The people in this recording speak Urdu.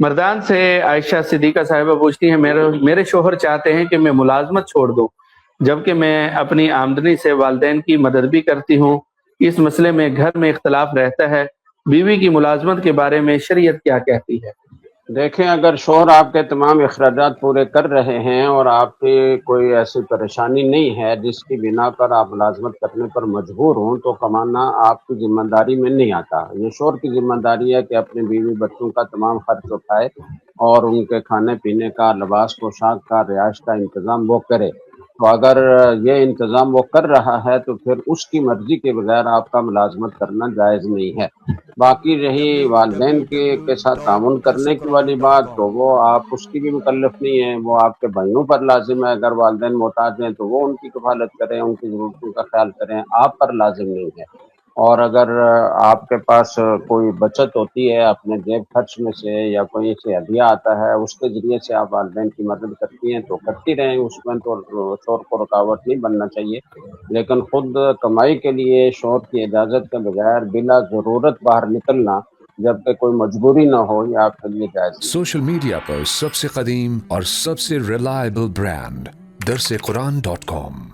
مردان سے عائشہ صدیقہ صاحبہ پوچھتی ہیں، میرے شوہر چاہتے ہیں کہ میں ملازمت چھوڑ دوں، جبکہ میں اپنی آمدنی سے والدین کی مدد بھی کرتی ہوں۔ اس مسئلے میں گھر میں اختلاف رہتا ہے، بیوی کی ملازمت کے بارے میں شریعت کیا کہتی ہے؟ دیکھیں، اگر شوہر آپ کے تمام اخراجات پورے کر رہے ہیں اور آپ کی کوئی ایسی پریشانی نہیں ہے جس کی بنا پر آپ ملازمت کرنے پر مجبور ہوں، تو کمانا آپ کی ذمہ داری میں نہیں آتا۔ یہ شوہر کی ذمہ داری ہے کہ اپنے بیوی بچوں کا تمام خرچ اٹھائے اور ان کے کھانے پینے کا، لباس پوشاک کا، رہائش کا انتظام وہ کرے۔ تو اگر یہ انتظام وہ کر رہا ہے تو پھر اس کی مرضی کے بغیر آپ کا ملازمت کرنا جائز نہیں ہے۔ باقی رہی والدین کے ساتھ تعاون کرنے کی والی بات، تو وہ آپ اس کی بھی مکلف نہیں ہیں، وہ آپ کے بھائیوں پر لازم ہے۔ اگر والدین محتاج ہیں تو وہ ان کی کفالت کریں، ان کی ضرورتوں کا خیال کریں، آپ پر لازم نہیں ہے۔ اور اگر آپ کے پاس کوئی بچت ہوتی ہے اپنے جیب خرچ میں سے، یا کوئی سے ہدیہ آتا ہے، اس کے ذریعے سے آپ والدین کی مدد کرتی ہیں تو کرتی رہیں، اس میں تو شوہر کو رکاوٹ نہیں بننا چاہیے۔ لیکن خود کمائی کے لیے شوہر کی اجازت کے بغیر بلا ضرورت باہر نکلنا، جبکہ کوئی مجبوری نہ ہو، یہ آپ کے لیے جائز نہیں۔ سوشل میڈیا پر سب سے قدیم اور سب سے ریلائبل برانڈ درس قرآن.com